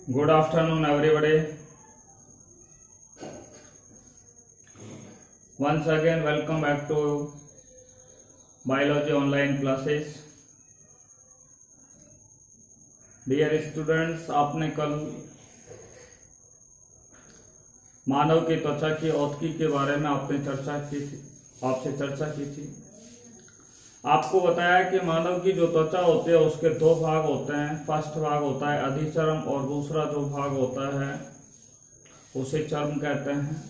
Good afternoon, everybody. Once again, welcome back to biology online classes. Dear students, आपने कल मानव की त्वचा की औतकी के बारे में आपसे चर्चा की थी। आपको बताया कि मानव की जो त्वचा होती है उसके दो भाग होते हैं। फर्स्ट भाग होता है अधिचर्म और दूसरा जो भाग होता है उसे चर्म कहते हैं।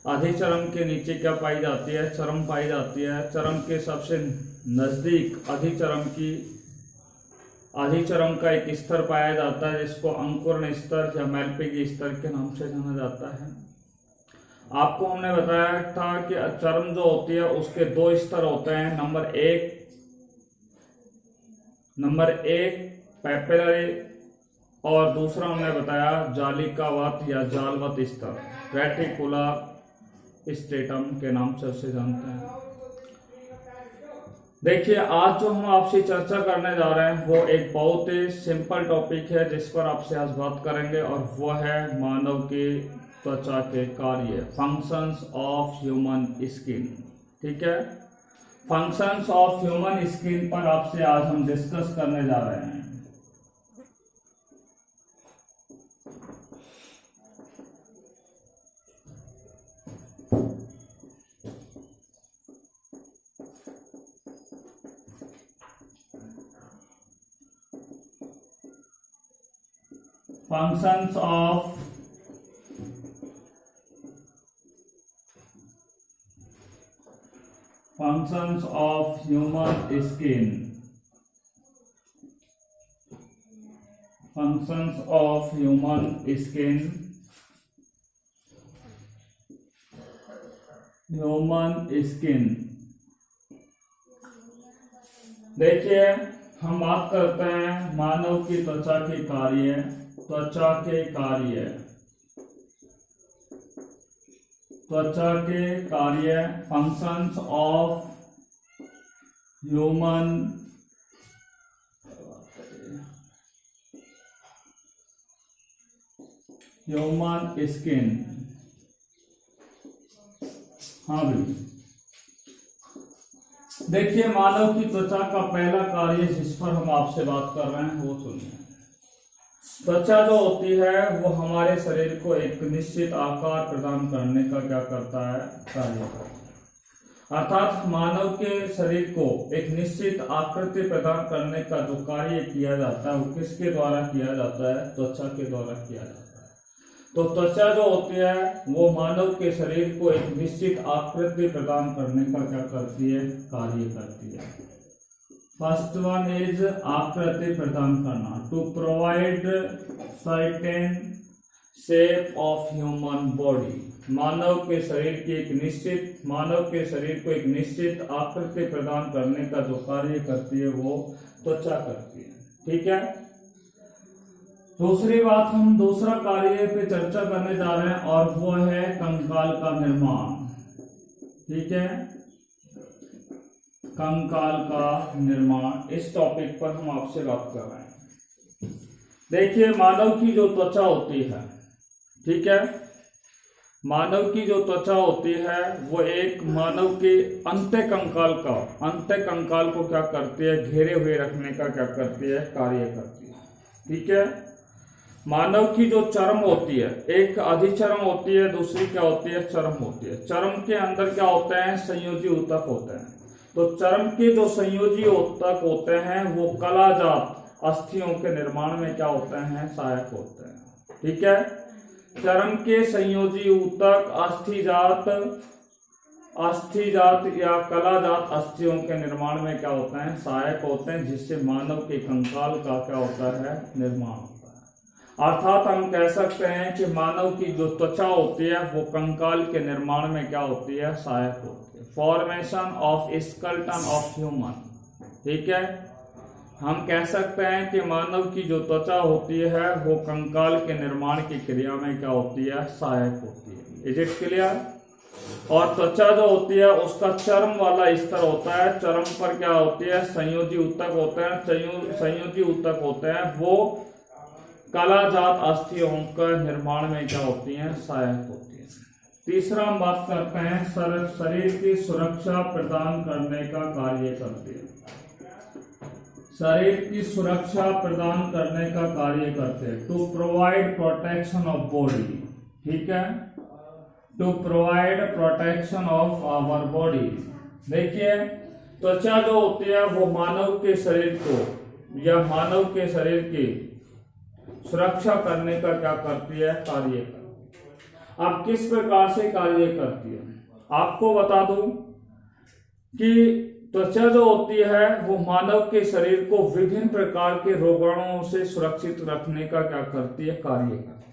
अधिचर्म के नीचे क्या पाई जाती है? चर्म पाई जाती है। चर्म के सबसे नजदीक अधिचर्म का एक स्तर पाया जाता है जिसको अंकुरण स्तर या मैल्पिंग स्तर के नाम से जाना जाता है। आपको हमने बताया था कि चर्म जो होती है उसके दो स्तर होते हैं। नंबर एक पैपिलरी और दूसरा हमने बताया जालिकावत या जालवत स्तर, रेटिकुलर स्ट्रेटम के नाम से उसे जानते हैं। देखिए, आज जो हम आपसे चर्चा करने जा रहे हैं वो एक बहुत ही सिंपल टॉपिक है जिस पर आपसे आज बात करेंगे, और वो है मानव की त्वचा के कार्य, फंक्शंस ऑफ ह्यूमन स्किन। ठीक है, फंक्शंस ऑफ ह्यूमन स्किन पर आपसे आज हम डिस्कस करने जा रहे हैं। Functions of human skin, functions of human skin, देखिए, हम बात करते हैं मानव की त्वचा के कार्य, फंक्शंस ऑफ ह्यूमन स्किन। हाँ भाई, देखिए, मानव की त्वचा का पहला कार्य जिस पर हम आपसे बात कर रहे हैं वो सुनिए। त्वचा जो होती है वो हमारे शरीर को एक निश्चित आकार प्रदान करने का क्या करता है? कार्य करता है। अर्थात मानव के शरीर को एक निश्चित आकृति प्रदान करने का जो कार्य किया जाता है वो किसके द्वारा किया जाता है? त्वचा के द्वारा किया जाता है। तो त्वचा जो होती है वो मानव के शरीर को एक निश्चित आकृति प्रदान करने का क्या करती है? कार्य करती है। फर्स्ट वन इज आकृति प्रदान करना, to provide certain shape of human body. मानव के शरीर को एक निश्चित आकृति प्रदान करने का जो कार्य करती है वो त्वचा करती है। ठीक है, दूसरी बात, हम दूसरा कार्य पे चर्चा करने जा रहे हैं और वो है कंकाल का निर्माण। ठीक है, कंकाल का निर्माण, इस टॉपिक पर हम आपसे बात कर रहे हैं। देखिए, मानव की जो त्वचा होती है, ठीक है, मानव की जो त्वचा होती है वो एक मानव के अंत्य कंकाल को क्या करती है? घेरे हुए रखने का क्या करती है? कार्य करती है। ठीक है, मानव की जो चर्म होती है, एक अधिचर्म होती है, दूसरी क्या होती है? चर्म होती है। चर्म के अंदर क्या होते हैं? संयोजी ऊतक होते हैं। तो चर्म के जो संयोजी ऊतक होते हैं वो कलाजात अस्थियों के निर्माण में क्या होते हैं? सहायक होते हैं। ठीक है, चर्म के संयोजी ऊतक अस्थिजात या कलाजात अस्थियों के निर्माण में क्या होते हैं? सहायक होते हैं, जिससे मानव के कंकाल का क्या होता है? निर्माण होता है। अर्थात हम कह सकते हैं कि मानव की जो त्वचा होती है वो कंकाल के निर्माण में क्या होती है? सहायक होती है। Formation of skeleton of human. ठीक है, हम कह सकते हैं कि मानव की जो त्वचा होती है वो कंकाल के निर्माण की क्रिया में क्या होती है? सहायक होती है। Is it clear? और त्वचा जो होती है उसका चर्म वाला स्तर होता है। चर्म पर क्या होती है? संयोजी ऊतक होते हैं। संयोजी ऊतक होते हैं वो कलाजात अस्थियों का निर्माण में क्या होती हैं, सहायक होती है। तीसरा हम बात करते हैं शरीर की सुरक्षा प्रदान करने का कार्य करती है। शरीर की सुरक्षा प्रदान करने का कार्य करते हैं। To provide protection of body, ठीक है, to provide protection of our body. देखिए त्वचा जो होती है वो मानव के शरीर को या मानव के शरीर की सुरक्षा करने का क्या करती है, कार्य करती है। अब किस प्रकार से कार्य करती है, आपको बता दूं कि त्वचा जो होती है वो मानव के शरीर को विभिन्न प्रकार के रोगाणुओं से सुरक्षित रखने का क्या करती है, कार्य करती है।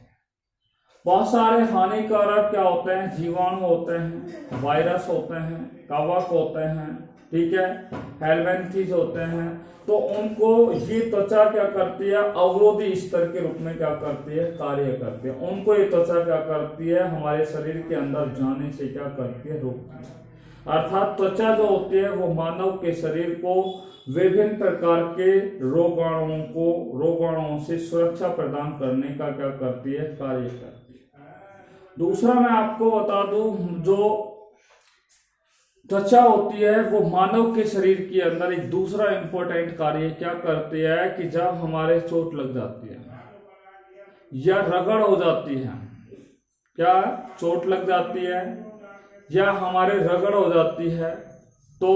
बहुत सारे हानिकारक क्या होते हैं, जीवाणु होते हैं, वायरस होते हैं, कवक होते हैं, ठीक है, हेलमेंथीज होते हैं, तो उनको ये त्वचा क्या करती है, अवरोधी स्तर के रूप में क्या करती है, कार्य करती है। उनको ये त्वचा क्या करती है, हमारे शरीर के अंदर जाने से क्या करती है, रोकती है। अर्थात त्वचा जो होती है वो मानव के शरीर को विभिन्न प्रकार के रोगाणुओं से सुरक्षा प्रदान करने का क्या करती है, कार्य करती है। दूसरा मैं आपको बता दूं, जो त्वचा होती है वो मानव के शरीर के अंदर एक दूसरा इंपॉर्टेंट कार्य क्या करती है कि जब हमारे चोट लग जाती है या रगड़ हो जाती है, क्या चोट लग जाती है या हमारे रगड़ हो जाती है, तो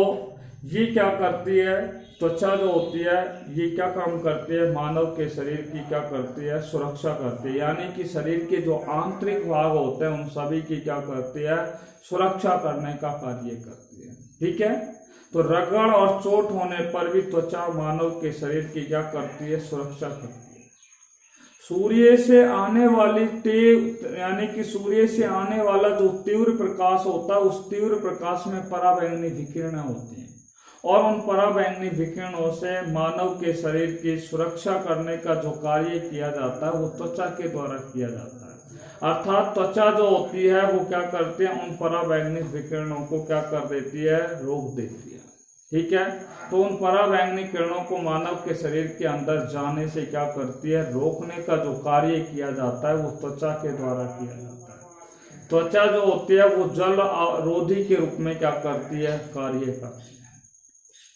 ये क्या करती है, त्वचा जो होती है ये क्या काम करती है, मानव के शरीर की क्या करती है, सुरक्षा करती है। यानी कि शरीर के जो आंतरिक भाग होते हैं उन सभी की क्या करती है, सुरक्षा करने का कार्य करती है, ठीक है। तो रगड़ और चोट होने पर भी त्वचा मानव के शरीर की क्या करती है, सुरक्षा करती है। सूर्य से आने वाली यानी कि सूर्य से आने वाला जो तीव्र प्रकाश होता है उस तीव्र प्रकाश में पराबैंगनी विकिरण होती है और उन पराबैंगनी विकिरणों से मानव के शरीर की सुरक्षा करने का जो कार्य किया जाता है वो त्वचा के द्वारा किया जाता है। अर्थात त्वचा जो होती है वो क्या करती है, उन पराबैंगनी विकिरणों को क्या कर देती है, रोक देती है, ठीक है। तो उन पराबैंगनी किरणों को मानव के शरीर के अंदर जाने से क्या करती है, रोकने का जो कार्य किया जाता है वो त्वचा के द्वारा किया जाता है। त्वचा जो होती है वो जल रोधी के रूप में क्या करती है, कार्य करती है।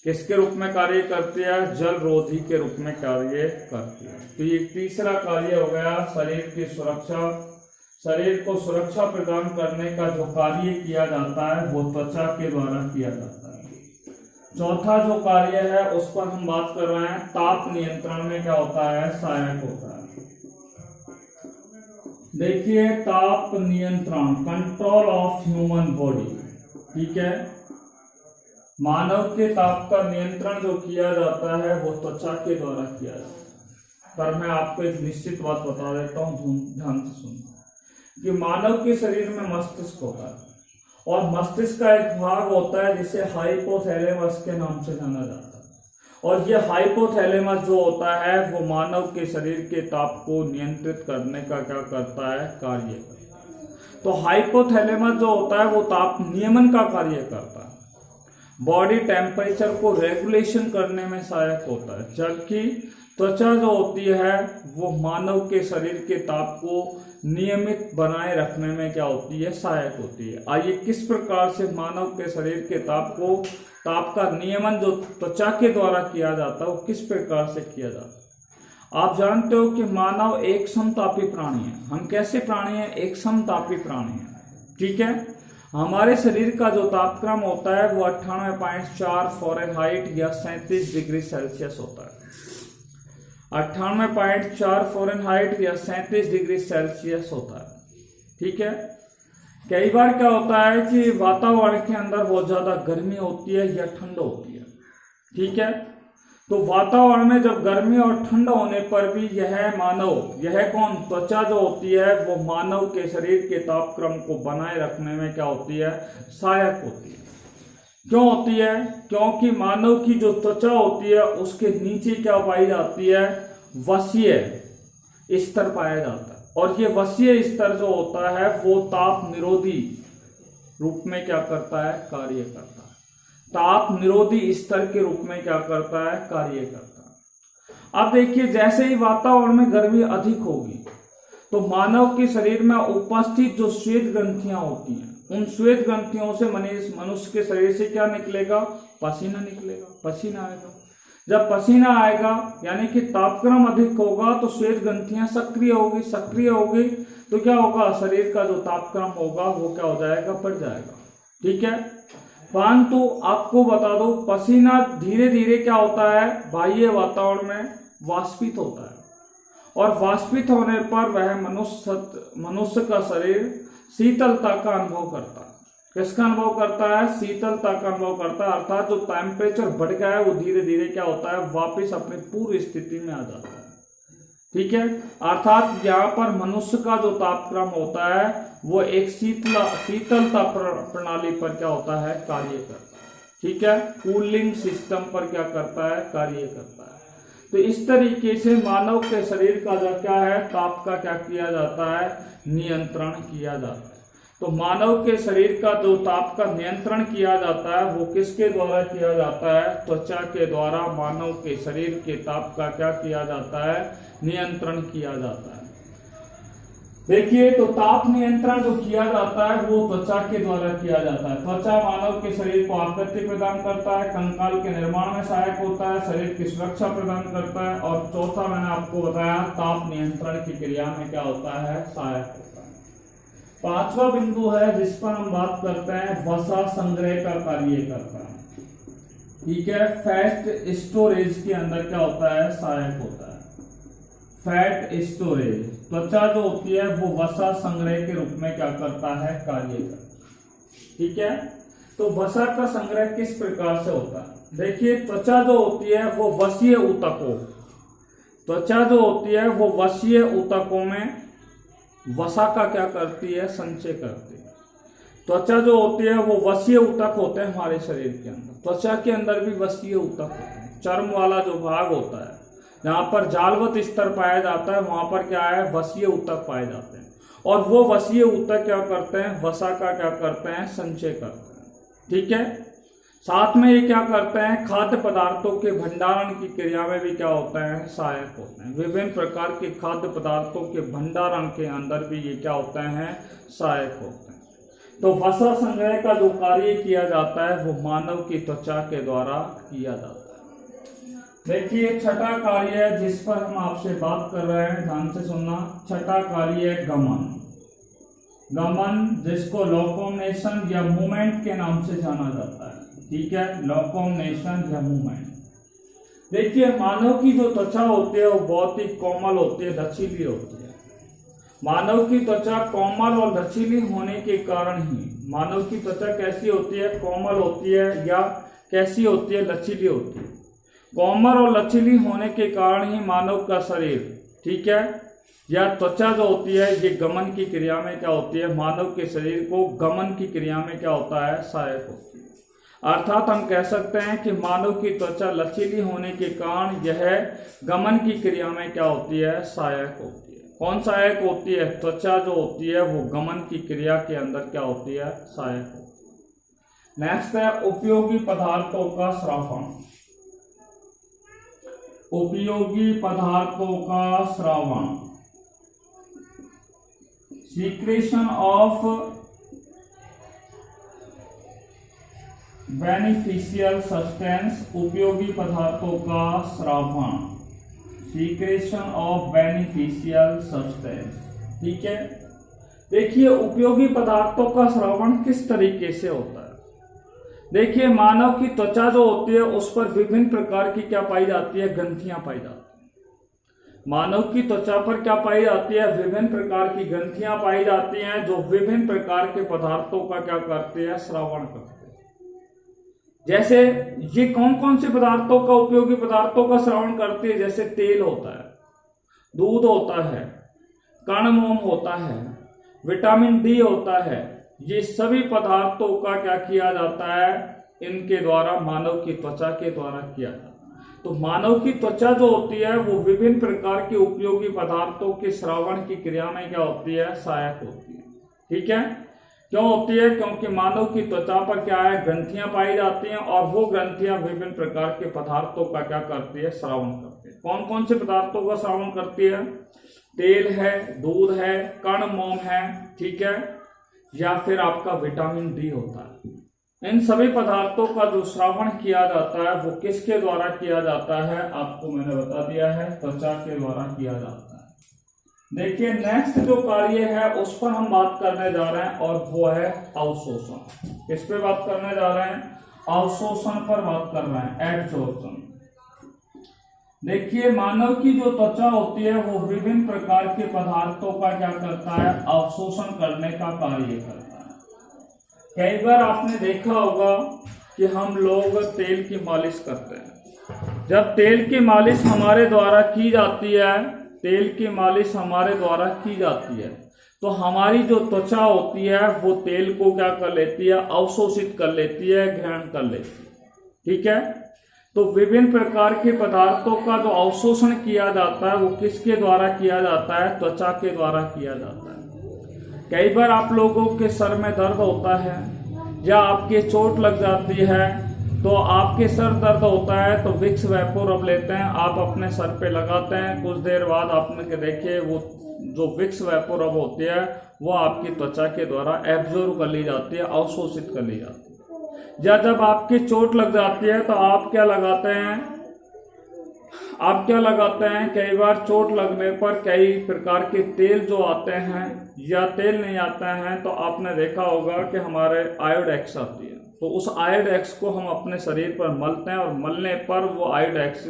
किसके रूप में कार्य करती है, जल रोधी के रूप में कार्य करती है। तो ये तीसरा कार्य हो गया शरीर की सुरक्षा, शरीर को सुरक्षा प्रदान करने का जो कार्य किया जाता है वो त्वचा के द्वारा किया जाता है। चौथा जो कार्य है उस पर हम बात कर रहे हैं, ताप नियंत्रण में क्या होता है, सहायक होता है। देखिए ताप नियंत्रण, कंट्रोल ऑफ ह्यूमन बॉडी, ठीक है। मानव के ताप का नियंत्रण जो किया जाता है वो त्वचा के द्वारा किया जाता है। पर मैं आपको एक निश्चित बात बता देता हूँ, ध्यान से सुनना, कि मानव के शरीर में मस्तिष्क होता है और मस्तिष्क का एक भाग होता है जिसे हाइपोथैलेमस के नाम से जाना जाता है। और ये हाइपोथैलेमस जो होता है वो मानव के शरीर के ताप को नियंत्रित करने का क्या करता है, कार्य करता है। तो हाइपोथैलेमस जो होता है वो ताप नियमन का कार्य करता है, बॉडी टेम्परेचर को रेगुलेशन करने में सहायक होता है, जबकि त्वचा जो होती है वो मानव के शरीर के ताप को नियमित बनाए रखने में क्या होती है, सहायक होती है। आइए किस प्रकार से मानव के शरीर के ताप का नियमन जो त्वचा के द्वारा किया जाता है वो किस प्रकार से किया जाता है। आप जानते हो कि मानव एक समतापी प्राणी है। हम कैसे प्राणी हैं, एक समतापी प्राणी है, ठीक है। हमारे शरीर का जो तापक्रम होता है वो 98.4 फ़ारेनहाइट या 37 डिग्री सेल्सियस होता है। 98.4 फ़ारेनहाइट या 37 डिग्री सेल्सियस होता है, ठीक है। कई बार क्या होता है कि वातावरण के अंदर बहुत ज्यादा गर्मी होती है या ठंड होती है, ठीक है। तो वातावरण में जब गर्मी और ठंड होने पर भी त्वचा जो होती है वो मानव के शरीर के तापक्रम को बनाए रखने में क्या होती है, सहायक होती है। क्यों होती है, क्योंकि मानव की जो त्वचा होती है उसके नीचे क्या पाई जाती है, वसीय स्तर पाया जाता है। और ये वसीय स्तर जो होता है वो ताप निरोधी रूप में क्या करता है, कार्य करता है। ताप निरोधी स्तर के रूप में क्या करता है, कार्य करता है। अब देखिए जैसे ही वातावरण में गर्मी अधिक होगी तो मानव के शरीर में उपस्थित जो श्वेत ग्रंथियां होती हैं, उन श्वेत ग्रंथियों से मनुष्य के शरीर से क्या निकलेगा? पसीना निकलेगा, पसीना आएगा। जब पसीना आएगा यानी कि तापक्रम अधिक होगा तो श्वेत ग्रंथियां सक्रिय होगी, सक्रिय होगी तो क्या होगा? शरीर का जो तापक्रम होगा वो क्या हो जाएगा? बढ़ जाएगा। ठीक है, परंतु आपको बता दो पसीना धीरे धीरे क्या होता है? बाह्य वातावरण में वाष्पित होता है और वाष्पित होने पर वह मनुष्य का शरीर शीतलता का अनुभव करता है। किसका अनुभव करता है? शीतलता का अनुभव करता है, अर्थात जो टेम्परेचर बढ़ गया है वो धीरे धीरे क्या होता है? वापस अपनी पूर्व स्थिति में आ जाता है। ठीक है, अर्थात यहाँ पर मनुष्य का जो तापक्रम होता है वो एक शीतलता प्रणाली पर क्या होता है? कार्य करता है। ठीक है, कूलिंग सिस्टम पर क्या करता है? कार्य करता है। तो इस तरीके से मानव के शरीर का जो क्या है? ताप का क्या किया जाता है? नियंत्रण किया जाता है। तो मानव के शरीर का जो ताप का नियंत्रण किया जाता है वो किसके द्वारा किया जाता है? त्वचा के द्वारा मानव के शरीर के ताप का क्या किया जाता है? नियंत्रण किया जाता है। देखिए तो ताप नियंत्रण जो किया जाता है वो त्वचा के द्वारा किया जाता है। त्वचा मानव के शरीर को आकृति प्रदान करता है, कंकाल के निर्माण में सहायक होता है, शरीर की सुरक्षा प्रदान करता है और चौथा मैंने आपको बताया ताप नियंत्रण की क्रिया में क्या होता है? सहायक होता है। पांचवा बिंदु है जिस पर हम बात करते हैं, वसा संग्रह का कार्य करता है। ठीक है, फैट स्टोरेज के अंदर क्या होता है? सहायक होता है। फैट स्टोरेज, त्वचा जो होती है वो वसा संग्रह के रूप में क्या करता है? कार्य करता है। ठीक है, तो वसा का संग्रह किस प्रकार से होता है? देखिए त्वचा जो होती है वो वसीय ऊतकों, त्वचा जो होती है वो वसीय ऊतकों में वसा का क्या करती है? संचय करती है। त्वचा जो होती है वो वसीय ऊतक होते हैं हमारे शरीर के अंदर। त्वचा के अंदर भी वसीय ऊतक होते हैं। चर्म वाला जो भाग होता है जहां पर जालवत स्तर पाया जाता है वहां पर क्या है? वसीय ऊतक पाए जाते हैं और वो वसीय ऊतक क्या करते हैं? वसा का क्या करते हैं? संचय करते हैं। ठीक है, साथ में ये क्या करते हैं? खाद्य पदार्थों के भंडारण की क्रिया में भी क्या होते हैं? सहायक होते हैं। विभिन्न प्रकार के खाद्य पदार्थों के भंडारण के अंदर भी ये क्या होते हैं? सहायक होते हैं। तो वसा संग्रह का जो कार्य किया जाता है वो मानव की त्वचा के द्वारा किया जाता है। देखिए छठा कार्य है जिस पर हम आपसे बात कर रहे हैं, ध्यान से सुनना। छठा कार्य है गमन। गमन जिसको लोकोमोशन या मूवमेंट के नाम से जाना जाता है। ठीक है, लोकोमोशन या मूवमेंट। देखिए मानव की जो त्वचा होती है वो बहुत ही कोमल होती है, लचीली होती है। मानव की त्वचा कोमल और लचीली होने के कारण ही मानव की त्वचा कैसी होती है? कोमल होती है या कैसी होती है? लचीली होती है। कोमल और लचीली होने के कारण ही मानव का शरीर, ठीक है, या त्वचा जो होती है ये गमन की क्रिया में क्या होती है? मानव के शरीर को गमन की क्रिया में क्या होता है? सहायक होती है। अर्थात हम कह सकते हैं कि मानव की त्वचा लचीली होने के कारण यह गमन की क्रिया में क्या होती है? सहायक होती है। कौन सहायक होती है? त्वचा जो होती है वो गमन की क्रिया के अंदर क्या होती है? सहायक होती है। नेक्स्ट है उपयोगी पदार्थों का श्रावण। उपयोगी पदार्थों का Shravan, secretion of beneficial substance. उपयोगी पदार्थों का Shravan, secretion of beneficial substance. ठीक है, देखिए उपयोगी पदार्थों का श्रावण किस तरीके से होता है? देखिए मानव की त्वचा जो होती है उस पर विभिन्न प्रकार की क्या पाई जाती है? ग्रंथियां पाई जाती है। मानव की त्वचा पर क्या पाई जाती है? विभिन्न प्रकार की ग्रंथियां पाई जाती हैं जो विभिन्न प्रकार के पदार्थों का क्या करती है? श्रावण करते हैं। जैसे ये कौन कौन से पदार्थों का, उपयोगी पदार्थों का श्रावण करती है? जैसे तेल होता है, दूध होता है, कर्णमोम होता है, विटामिन डी होता है। ये सभी पदार्थों का क्या किया जाता है? इनके द्वारा मानव की त्वचा के द्वारा किया जाता है। तो मानव की त्वचा जो होती है वो विभिन्न प्रकार के उपयोगी पदार्थों के श्रावण की क्रिया में क्या होती है? सहायक होती है। ठीक है, क्यों होती है? क्योंकि मानव की त्वचा पर क्या है? ग्रंथियां पाई जाती हैं और वो ग्रंथियां विभिन्न प्रकार के पदार्थों का क्या करती है? श्रावण करती है। कौन कौन से पदार्थों का श्रावण करती है? तेल है, दूध है, कर्ण मोम है, ठीक है, या फिर आपका विटामिन डी होता है। इन सभी पदार्थों का जो श्रावण किया जाता है वो किसके द्वारा किया जाता है? आपको मैंने बता दिया है, त्वचा के द्वारा किया जाता है। देखिए नेक्स्ट जो कार्य है उस पर हम बात करने जा रहे हैं और वो है अवशोषण। किस पे बात करने जा रहे हैं? अवशोषण पर बात कर रहे हैं, एब्जॉर्प्शन। देखिए मानव की जो त्वचा होती है वो विभिन्न प्रकार के पदार्थों का क्या करता है? अवशोषण करने का कार्य करता है। कई बार आपने देखा होगा कि हम लोग तेल की मालिश करते हैं। जब तेल की मालिश हमारे द्वारा की जाती है, तेल की मालिश हमारे द्वारा की जाती है, तो हमारी जो त्वचा होती है वो तेल को क्या कर लेती है? अवशोषित कर लेती है, ग्रहण कर लेती है, ठीक है। तो विभिन्न प्रकार के पदार्थों का जो अवशोषण किया जाता है वो किसके द्वारा किया जाता है? त्वचा के द्वारा किया जाता है। कई बार आप लोगों के सर में दर्द होता है या आपके चोट लग जाती है, तो आपके सर दर्द होता है तो विक्स वेपोर अब लेते हैं, आप अपने सर पे लगाते हैं, कुछ देर बाद आपने देखिए वो जो विक्स वेपोर अब होती है वो आपकी त्वचा के द्वारा एब्जॉर्ब कर ली जाती है, अवशोषित कर ली जाती है। या जब आपकी चोट लग जाती है तो आप क्या लगाते हैं? कई बार चोट लगने पर कई प्रकार के तेल जो आते हैं या तेल नहीं आते हैं, तो आपने देखा होगा कि हमारे आयोडेक्स आती है, तो उस आयोडेक्स को हम अपने शरीर पर मलते हैं और मलने पर वो आयोडेक्स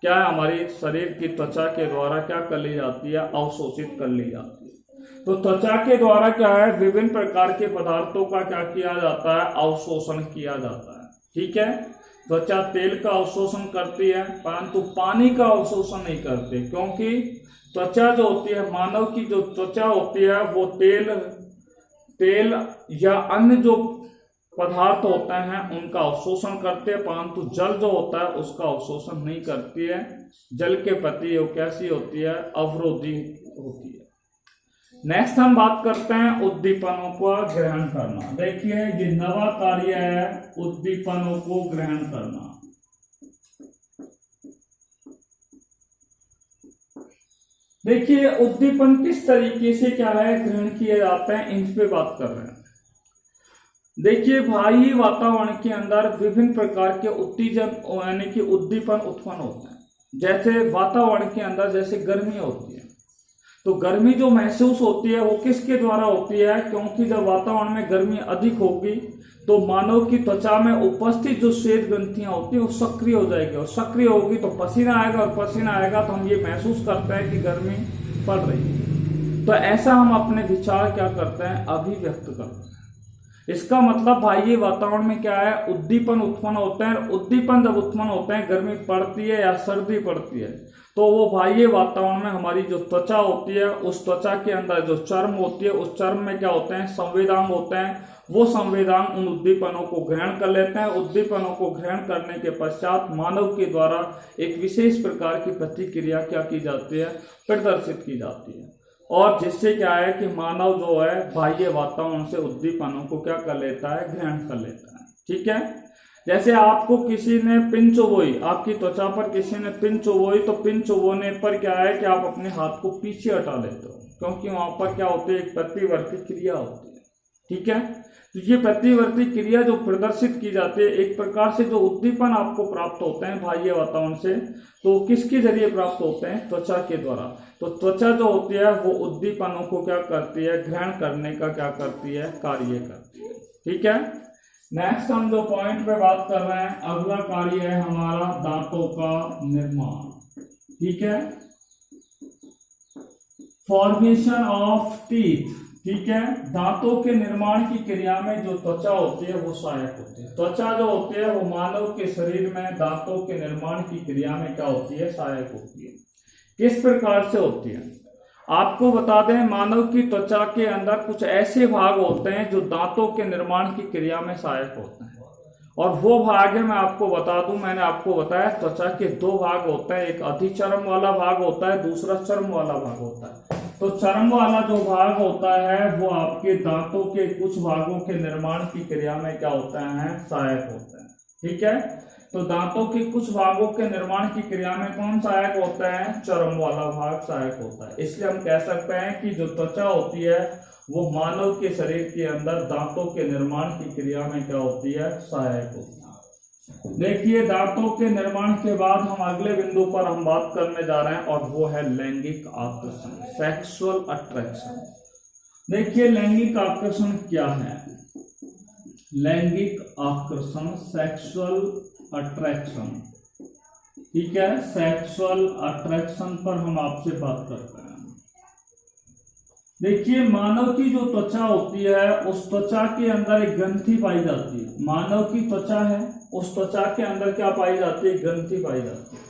क्या है? हमारी शरीर की त्वचा के द्वारा क्या कर ली जाती है? अवशोषित कर ली जाती है। तो त्वचा के द्वारा क्या है? विभिन्न प्रकार के पदार्थों का क्या किया जाता है? अवशोषण किया जाता है, ठीक है। त्वचा तेल का अवशोषण करती है परंतु पानी का अवशोषण नहीं करती, क्योंकि त्वचा जो होती है, मानव की जो त्वचा होती है वो तेल या अन्य जो पदार्थ होते हैं उनका अवशोषण करते हैं, परंतु जल जो होता है उसका अवशोषण नहीं करती है। जल के प्रति वो कैसी होती है? अवरोधी होती है। नेक्स्ट हम बात करते हैं उद्दीपनों को ग्रहण करना। देखिए ये नवा कार्य है, उद्दीपनों को ग्रहण करना। देखिए उद्दीपन किस तरीके से क्या है ग्रहण किए जाते हैं, इन पे बात कर रहे हैं। देखिए बाह्य वातावरण के अंदर विभिन्न प्रकार के उत्तेजन यानी कि उद्दीपन उत्पन्न होते हैं। जैसे वातावरण के अंदर जैसे गर्मी होती है, तो गर्मी जो महसूस होती है वो किसके द्वारा होती है? क्योंकि जब वातावरण में गर्मी अधिक होगी तो मानव की त्वचा में उपस्थित जो श्वेत ग्रंथियां होती है वो सक्रिय हो जाएगी, और सक्रिय होगी तो पसीना आएगा, और पसीना आएगा तो हम ये महसूस करते हैं कि गर्मी पड़ रही है। तो ऐसा हम अपने विचार क्या करते हैं? अभिव्यक्त करते हैं। इसका मतलब बाह्य वातावरण में क्या है? उद्दीपन उत्पन्न होते हैं। उद्दीपन जब उत्पन्न होते हैं, गर्मी पड़ती है या सर्दी पड़ती है, तो वो बाह्य वातावरण में हमारी जो त्वचा होती है उस त्वचा के अंदर जो चर्म होती है उस चर्म में क्या होते हैं? संवेदांग होते हैं। वो संवेदांग उन उद्दीपनों को ग्रहण कर लेते हैं। उद्दीपनों को ग्रहण करने के पश्चात मानव के द्वारा एक विशेष प्रकार की प्रतिक्रिया क्या की जाती है? प्रदर्शित की जाती है, और जिससे क्या है कि मानव जो है बाह्य वातावरण से उद्दीपनों को क्या कर लेता है? ग्रहण कर लेता है, ठीक है। जैसे आपको किसी ने पिन चुभोई, आपकी त्वचा पर किसी ने पिन चुभोई, तो पिन चुभोने पर क्या है कि आप अपने हाथ को पीछे हटा लेते हो, क्योंकि वहां पर क्या होती है? एक प्रतिवर्ती क्रिया होती है, ठीक है। तो ये प्रतिवर्ती क्रिया जो प्रदर्शित की जाती है, एक प्रकार से जो उद्दीपन आपको प्राप्त होते हैं बाह्य वातावरण से, तो किसके जरिए प्राप्त होते हैं? त्वचा के द्वारा। तो त्वचा जो होती है वो उद्दीपनों को क्या करती है? ग्रहण करने का क्या करती है? कार्य करती है, ठीक है। नेक्स्ट हम जो पॉइंट पे बात कर रहे हैं, अगला कार्य है हमारा दांतों का निर्माण, ठीक है। फॉर्मेशन ऑफ टीथ, ठीक है। दांतों के निर्माण की क्रिया में जो त्वचा होती है वो सहायक होती है। त्वचा जो होती है वो मानव के शरीर में दांतों के निर्माण की क्रिया में क्या होती है? सहायक होती है। किस प्रकार से होती है? आपको बता दें, मानव की त्वचा के अंदर कुछ ऐसे भाग होते हैं जो दांतों के निर्माण की क्रिया में सहायक होते हैं, और वो भाग है, मैं आपको बता दूं, मैंने आपको बताया त्वचा के दो भाग होते हैं, एक अधिचर्म वाला भाग होता है, दूसरा चर्म वाला भाग होता है। तो चर्म वाला जो भाग होता है वो आपके दांतों के कुछ भागों के निर्माण की क्रिया में क्या होता है? सहायक होता है, ठीक है। तो दांतों के कुछ भागों के निर्माण की क्रिया में कौन सहायक होता है? चर्म वाला भाग सहायक होता है। इसलिए हम कह सकते हैं कि जो त्वचा होती है वो मानव के शरीर के अंदर दांतों के निर्माण की क्रिया में क्या होती है? सहायक होती है। देखिए, दांतों के निर्माण के बाद हम अगले बिंदु पर हम बात करने जा रहे हैं और वो है लैंगिक आकर्षण, सेक्सुअल अट्रैक्शन। देखिए, लैंगिक आकर्षण क्या है? लैंगिक आकर्षण, सेक्सुअल अट्रैक्शन, ठीक है, सेक्सुअल अट्रैक्शन पर हम आपसे बात करते हैं। देखिए, मानव की जो त्वचा होती है उस त्वचा के अंदर एक ग्रंथि पाई जाती है। मानव की त्वचा है, उस त्वचा के अंदर क्या पाई जाती है? ग्रंथि पाई जाती है।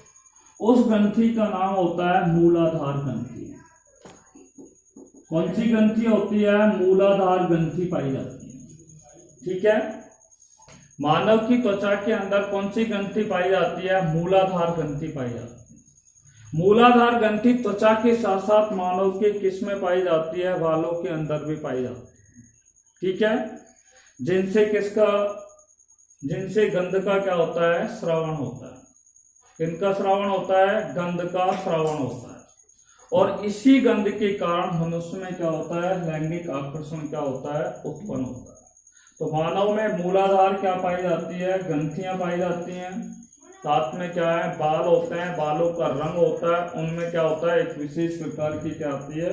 उस ग्रंथि का नाम होता है मूलाधार ग्रंथि। कौन सी ग्रंथि होती है? मूलाधार ग्रंथि पाई जाती है, ठीक है। मानव की त्वचा के अंदर कौन सी ग्रंथि पाई जाती है? मूलाधार ग्रंथि पाई जाती है। मूलाधार ग्रंथि त्वचा के साथ साथ मानव के किस में पाई जाती है? बालों के अंदर भी पाई जाती है, ठीक है। जिनसे गंध का क्या होता है? श्रावण होता है। किनका श्रावण होता है? गंध का श्रावण होता है। और इसी गंध के कारण मनुष्य में क्या होता है? लैंगिक आकर्षण क्या होता है? उत्पन्न होता है। तो मानव में मूलाधार क्या पाई जाती है? ग्रंथियां पाई जाती हैं। साथ में क्या है? बाल होते हैं, बालों का रंग होता है, उनमें क्या होता है? एक विशेष प्रकार की क्या आती है?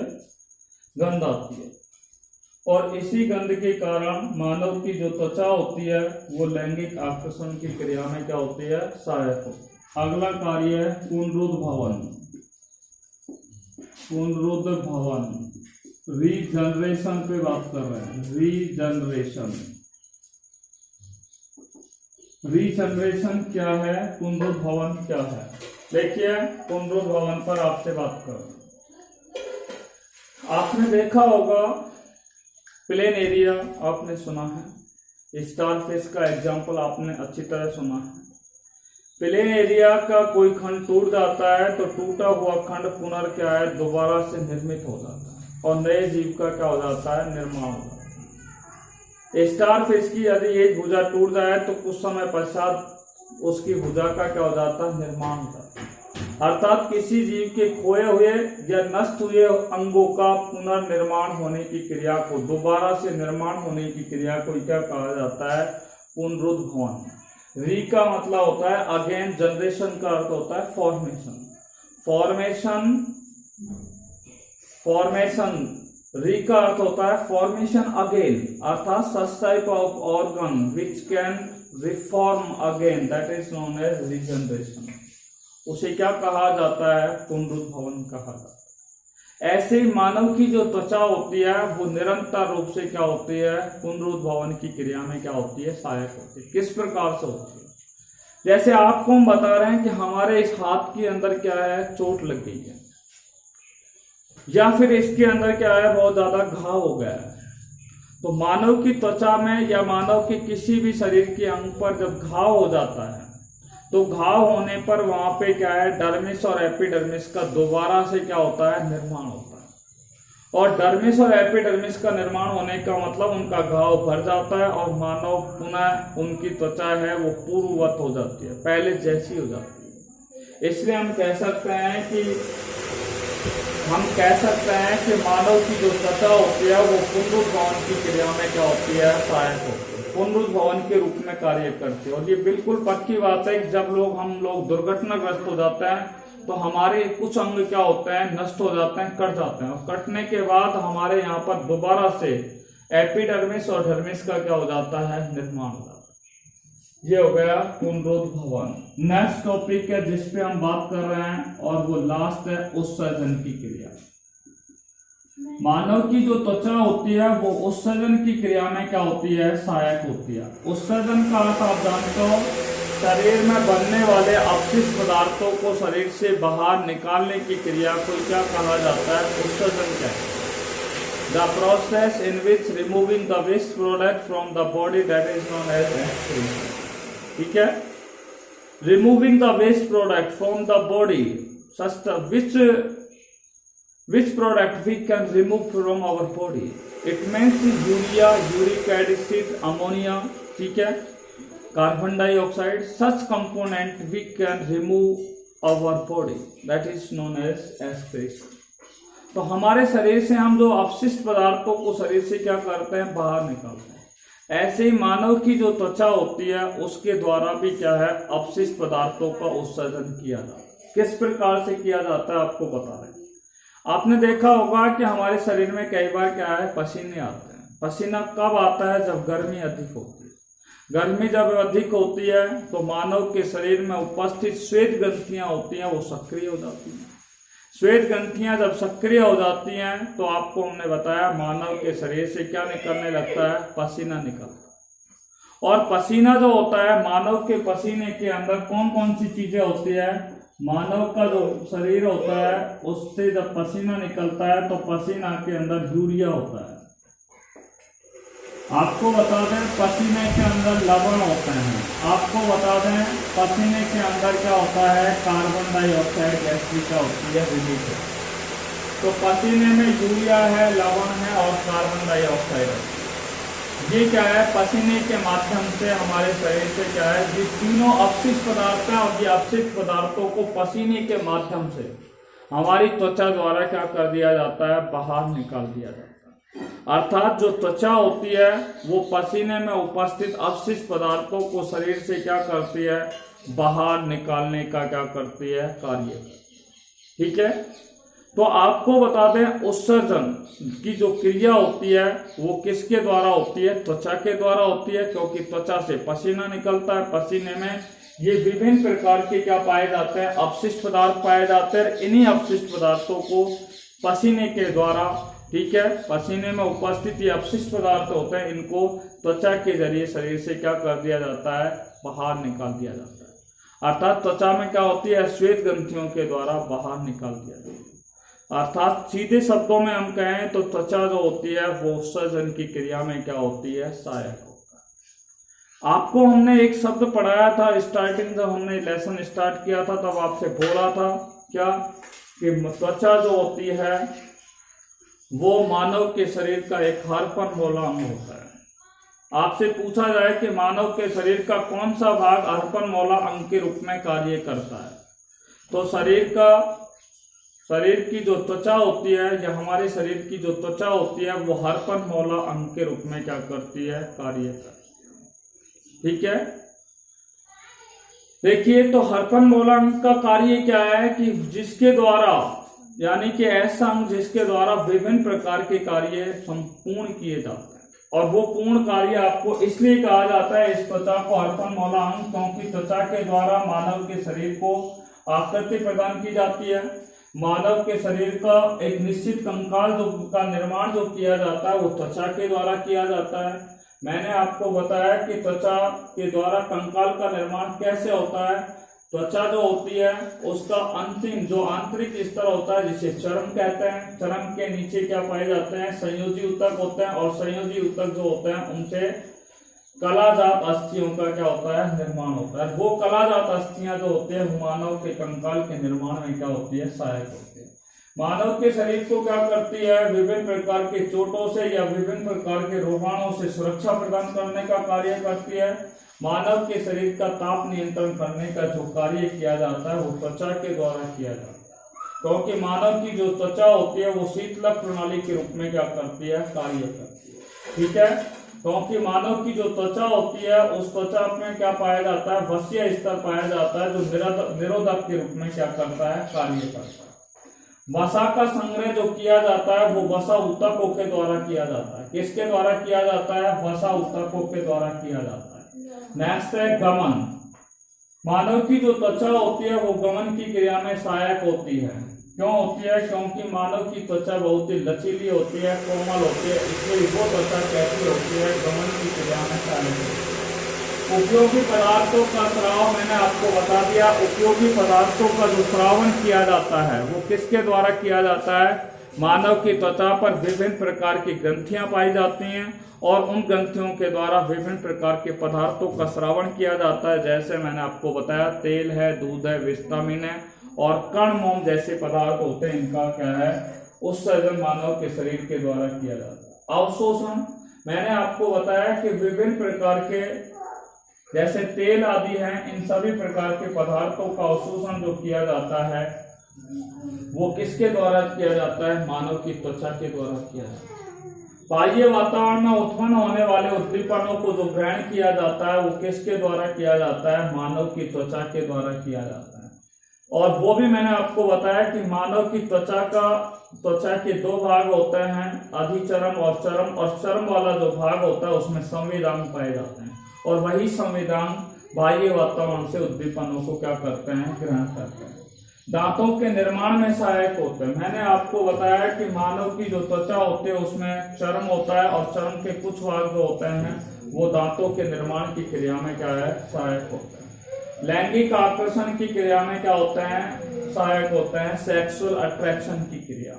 गंध आती है। और इसी गंध के कारण मानव की जो त्वचा होती है वो लैंगिक आकर्षण की क्रिया में क्या होती है? सहायक होती है। अगला कार्य है पुनरुद्ध भवन। पुनरुद्ध भवन, रीजनरेशन पे बात कर रहे हैं। रीजनरेशन, रीजनरेशन क्या है? पुनरुद्ध भवन क्या है? देखिए, पुनरुद्ध भवन पर आपसे बात करो। आपने देखा होगा प्लेन एरिया, आपने सुना है। स्टारफिश का एग्जाम्पल आपने अच्छी तरह सुना है। प्लेन एरिया का कोई खंड टूट जाता है तो टूटा हुआ खंड पुनः क्या है? दोबारा से निर्मित हो जाता है और नए जीव का क्या हो जाता है? निर्माण हो जाता है। स्टारफिश की यदि एक भुजा टूट जाए तो कुछ समय पश्चात उसकी भुजा का क्या हो जाता है? निर्माण हो जाता है। अर्थात किसी जीव के खोए हुए या नष्ट हुए अंगों का पुनर्निर्माण होने की क्रिया को, दोबारा से निर्माण होने की क्रिया को क्या कहा जाता है? पुनरुद्ध भवन। री का मतलब होता है अगेन, जनरेशन का अर्थ होता है फॉर्मेशन। फॉर्मेशन, री का अर्थ होता है फॉर्मेशन अगेन, अर्थात such type of organ which can reform again, that is known as regeneration. उसे क्या कहा जाता है? पुनरुद्ध भवन कहा जाता है। ऐसे मानव की जो त्वचा होती है वो निरंतर रूप से क्या होती है? पुनरुद्ध भवन की क्रिया में क्या होती है? सहायक होती है। किस प्रकार से होती है? जैसे आपको हम बता रहे हैं कि हमारे इस हाथ के अंदर क्या है? चोट लग गई है, या फिर इसके अंदर क्या है? बहुत ज्यादा घाव हो गया है। तो मानव की त्वचा में या मानव के किसी भी शरीर के अंग पर जब घाव हो जाता है तो घाव होने पर वहां पे क्या है? डर्मिस और एपिडर्मिस का दोबारा से क्या होता है? निर्माण होता है। और डर्मिस और एपिडर्मिस का निर्माण होने का मतलब उनका घाव भर जाता है और मानव पुनः उनकी त्वचा है वो पूर्ववत हो जाती है, पहले जैसी हो जाती है। इसलिए हम कह सकते हैं कि मानव की जो त्वचा होती है वो पुनरुद्ध भवन की क्रिया में क्या होती है? सहायक होती है, पुनरुद्ध भवन के रूप में कार्य करती है। और ये बिल्कुल पक्की बात है कि जब हम लोग दुर्घटनाग्रस्त हो जाते हैं तो हमारे कुछ अंग क्या होते हैं? नष्ट हो जाते हैं, कट जाते हैं। और कटने के बाद हमारे यहाँ पर दोबारा से एपिडर्मिस और डर्मिस का क्या हो जाता है? निर्माण हो जाता है। ये हो गया पुनरुद्ध भवन। नेक्स्ट टॉपिक है जिसपे हम बात कर रहे हैं और वो लास्ट है उत्सर्जन की क्रिया। मानव की जो त्वचा होती है वो उत्सर्जन की क्रिया में क्या होती है? सहायक होती है। उत्सर्जन का अर्थ आप जानते हो, शरीर में बनने वाले अपशिष्ट पदार्थों को शरीर से बाहर निकालने की क्रिया को क्या कहा जाता है? उत्सर्जन कहते हैं। The process in which removing the waste product from the body, that is known as excretion. ठीक है, removing the waste product from the body, which product we can remove from our body? It means urea, uric acid, ammonia, ठीक है। Carbon dioxide, such component we can remove our body, that is known as excretion. तो हमारे शरीर से हम जो अपशिष्ट पदार्थों को शरीर से क्या करते हैं, बाहर निकालते हैं। ऐसे ही मानव की जो त्वचा होती है उसके द्वारा भी क्या है, अपशिष्ट पदार्थों का उत्सर्जन किया जाता है। किस प्रकार से किया जाता है आपको बता रहे हैं। आपने देखा होगा कि हमारे शरीर में कई बार क्या है, पसीने आते हैं। पसीना कब आता है, जब गर्मी अधिक होती है। गर्मी जब अधिक होती है तो मानव के शरीर में उपस्थित श्वेत ग्रंथियां होती हैं, वो सक्रिय हो जाती हैं। श्वेत ग्रंथियां जब सक्रिय हो जाती हैं तो आपको हमने बताया मानव के शरीर से क्या निकलने लगता है, पसीना निकलता है। और पसीना जो होता है, मानव के पसीने के अंदर कौन कौन सी चीजें होती है, मानव का जो शरीर होता है उससे जब पसीना निकलता है तो पसीना के अंदर यूरिया होता है। आपको बता दें पसीने के अंदर लवण होते हैं। आपको बता दें पसीने के अंदर क्या होता है, कार्बन डाइऑक्साइड गैस भी क्या होती है, रिलीज है। तो पसीने में यूरिया है, लवण है और कार्बन डाइऑक्साइड है। ये क्या है, पसीने के माध्यम से हमारे शरीर से क्या है, ये तीनों अपशिष्ट पदार्थ हैं और ये अपशिष्ट पदार्थों को पसीने के माध्यम से हमारी त्वचा द्वारा क्या कर दिया जाता है, बाहर निकाल दिया जाता है। अर्थात जो त्वचा होती है वो पसीने में उपस्थित अपशिष्ट पदार्थों को शरीर से क्या करती है, बाहर निकालने का क्या करती है, कार्य। ठीक है, तो आपको बता दें उत्सर्जन की जो क्रिया होती है वो किसके द्वारा होती है, त्वचा के द्वारा होती है। क्योंकि त्वचा से पसीना निकलता है, पसीने में ये विभिन्न प्रकार के क्या पाए जाते हैं, अपशिष्ट पदार्थ पाए जाते हैं। इन्हीं अपशिष्ट पदार्थों को पसीने के द्वारा, ठीक है, पसीने में उपस्थित ये अपशिष्ट पदार्थ होते हैं, इनको त्वचा के जरिए शरीर से क्या कर दिया जाता है, बाहर निकाल दिया जाता है। अर्थात त्वचा में क्या होती है, श्वेत ग्रंथियों के द्वारा बाहर निकाल दिया जाता है। अर्थात सीधे शब्दों में हम कहें तो त्वचा जो होती है वो उत्सर्जन की क्रिया में क्या होती है, सहायक होता है। आपको हमने एक शब्द पढ़ाया था स्टार्टिंग, जब हमने लेसन स्टार्ट किया था तब आपसे बोला था क्या, कि त्वचा जो होती है वो मानव के शरीर का एक हरपन वाला अंग होता है। आपसे पूछा जाए कि मानव के शरीर का कौन सा भाग हरपन मौला अंग के रूप में कार्य करता है, तो शरीर की जो त्वचा होती है या हमारे शरीर की जो त्वचा होती है वो हरपन मौला अंग के रूप में क्या करती है, कार्य करती है। ठीक है, देखिए तो हरपन मौला अंग का कार्य क्या है कि जिसके द्वारा, यानी कि ऐसा अंग जिसके द्वारा विभिन्न प्रकार के कार्य संपूर्ण किए जाते हैं। और वो पूर्ण कार्य आपको इसलिए कहा जाता है इस त्वचा को हरपन मौला अंग, क्योंकि त्वचा के द्वारा मानव के शरीर को आकृति प्रदान की जाती है। मानव के शरीर का एक निश्चित कंकाल का निर्माण जो किया जाता है वो त्वचा के द्वारा किया जाता है। मैंने आपको बताया कि त्वचा के द्वारा कंकाल का निर्माण कैसे होता है। त्वचा जो होती है उसका अंतिम जो आंतरिक स्तर होता है जिसे चर्म कहते हैं, चर्म के नीचे क्या पाए जाते हैं, संयोजी ऊतक होते हैं, और संयोजी ऊतक जो होते हैं उनसे कलाजात अस्थियों का क्या होता है, निर्माण होता है। वो कलाजात अस्थियां जो होते हैं मानव के कंकाल के निर्माण में क्या होती है, सहायक होती है। मानव के शरीर को क्या करती है, विभिन्न प्रकार के चोटों से या विभिन्न प्रकार के रोगाणुओं से सुरक्षा प्रदान करने का कार्य करती है। मानव के शरीर का ताप नियंत्रण करने का जो कार्य किया जाता है वो त्वचा के द्वारा किया जाता है, क्योंकि मानव की जो त्वचा होती है वो शीतलक प्रणाली के रूप में क्या करती है, कार्य करती है। ठीक है, क्योंकि मानव की जो त्वचा होती है उस त्वचा में क्या पाया जाता है, वसीय स्तर पाया जाता है जो निरोधक के रूप में क्या करता है, कार्य करता है। वसा का संग्रह जो किया जाता है वो वसा ऊतकों के द्वारा किया जाता है। किसके द्वारा किया जाता है, वसा ऊतकों के द्वारा किया जाता है। नेक्स्ट है गमन। मानव की जो त्वचा होती है वो गमन की क्रिया में सहायक होती है। क्यों होती है, क्योंकि मानव की त्वचा बहुत ही लचीली होती है, कोमल होती है, इसलिए वो त्वचा कैसी होती है, गमन की क्रिया में सहायक होती है। उपयोगी पदार्थों का स्राव मैंने आपको बता दिया। उपयोगी पदार्थों का जो श्रावण किया जाता है वो किसके द्वारा किया जाता है, मानव की त्वचा पर विभिन्न प्रकार की ग्रंथियां पाई जाती हैं और उन ग्रंथियों के द्वारा विभिन्न प्रकार के पदार्थों का श्रावण किया जाता है। जैसे मैंने आपको बताया तेल है, दूध है, विटामिन है और कण मोम जैसे पदार्थ होते हैं, इनका क्या है, उत्सर्जन मानव के शरीर के द्वारा किया जाता है। अवशोषण मैंने आपको बताया कि विभिन्न प्रकार के जैसे तेल आदि हैं, इन सभी प्रकार के पदार्थों का अवशोषण जो किया जाता है वो किसके द्वारा किया जाता है? मानव की त्वचा के द्वारा किया जाता है। बाह्य वातावरण में उत्पन्न होने वाले उद्दीपनों को जो ग्रहण किया जाता है वो किसके द्वारा किया जाता है? मानव की त्वचा के द्वारा किया जाता है। और वो भी मैंने आपको बताया कि मानव की त्वचा के दो भाग होते हैं, अधिचर्म और चर्म। और चर्म वाला जो भाग होता है उसमें संवेदांग पाए जाते हैं, और वही संवेदांग बाह्य वातावरण से उद्दीपनों को क्या करते हैं? ग्रहण करते हैं। दांतों के निर्माण में सहायक होते हैं। मैंने आपको बताया कि मानव की जो त्वचा होती है उसमें चर्म होता है, और चर्म के कुछ भाग जो होते हैं वो दांतों के निर्माण की क्रिया में क्या है? सहायक होते हैं। लैंगिक आकर्षण की क्रिया में क्या होते हैं? सहायक होते हैं। सेक्सुअल अट्रैक्शन की क्रिया।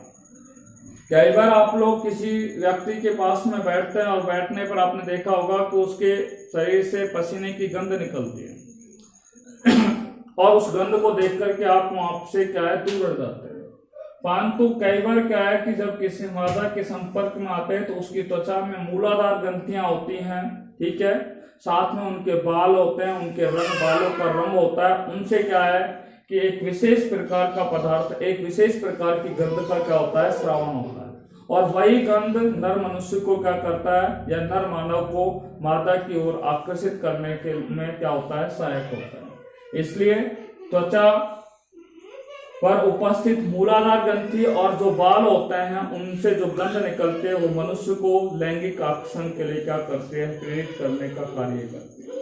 कई बार आप लोग किसी व्यक्ति के पास में बैठते हैं और बैठने पर आपने देखा होगा कि उसके शरीर से पसीने की गंध निकलती है और उस गंध को देख करके आप वहां से क्या है? दूर हट जाते हैं। परंतु कई बार क्या है कि जब किसी मर्दा के संपर्क में आते हैं तो उसकी त्वचा में मूलाधार ग्रंथियां होती हैं, ठीक है, साथ में उनके बाल होते हैं, उनके रंग, बालों का रंग होता है। उनसे क्या है कि एक विशेष प्रकार का पदार्थ, एक विशेष प्रकार की गंध का क्या होता है? श्रावण होता है। और वही गंध नर मनुष्य को क्या करता है, या नर मानव को मादा की ओर आकर्षित करने के में क्या होता है? सहायक होता है। इसलिए त्वचा पर उपस्थित मूलाधार ग्रंथि और जो बाल होते हैं उनसे जो गंध निकलते हैं वो मनुष्य को लैंगिक आकर्षण के लिए क्या करते हैं? प्रेरित करने का कार्य करते हैं।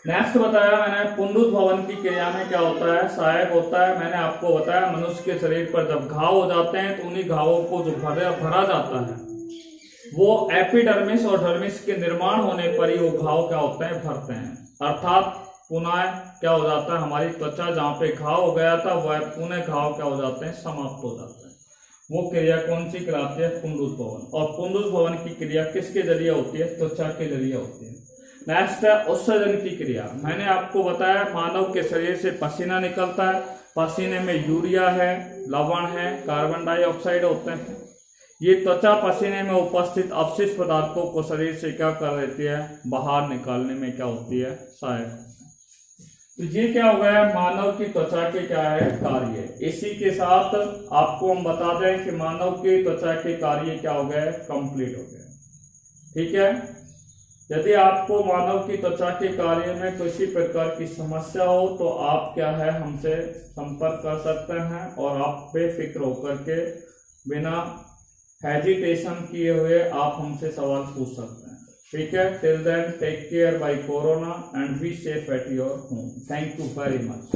नेक्स्ट बताया मैंने, पुंडुत भवन की क्रिया में क्या होता है? सहायक होता है। मैंने आपको बताया मनुष्य के शरीर पर जब घाव हो जाते हैं तो उन्हीं घावों को जो भरा जाता है वो एपिडर्मिस और डर्मिस के निर्माण होने पर ही वो घाव क्या होते हैं? भरते हैं। अर्थात पुनः क्या हो जाता है? हमारी त्वचा जहाँ पे घाव हो गया था वह पुनः घाव क्या हो जाते हैं? समाप्त हो जाते हैं। वो क्रिया कौन सी कहलाती है? पुंडुत भवन। और पुंडुत भवन की क्रिया किसके जरिए होती है? त्वचा के जरिए होती है। नेक्स्ट है उत्सर्जन की क्रिया। मैंने आपको बताया मानव के शरीर से पसीना निकलता है, पसीने में यूरिया है, लवण है, कार्बन डाइऑक्साइड होते हैं। ये त्वचा पसीने में उपस्थित अवशिष्ट पदार्थों को शरीर से क्या कर देती है? बाहर निकालने में क्या होती है? सहायक। तो ये क्या हो गया? मानव की त्वचा के क्या है? कार्य। इसी के साथ आपको हम बता दें कि मानव की त्वचा के कार्य क्या हो गए? कंप्लीट हो गए। ठीक है। यदि आपको मानव की त्वचा के कार्य में किसी प्रकार की समस्या हो तो आप क्या है? हमसे संपर्क कर सकते हैं, और आप बेफिक्र होकर के बिना हेजिटेशन किए हुए आप हमसे सवाल पूछ सकते हैं। ठीक है। Till then take care by corona and be safe at your home. Thank you very much.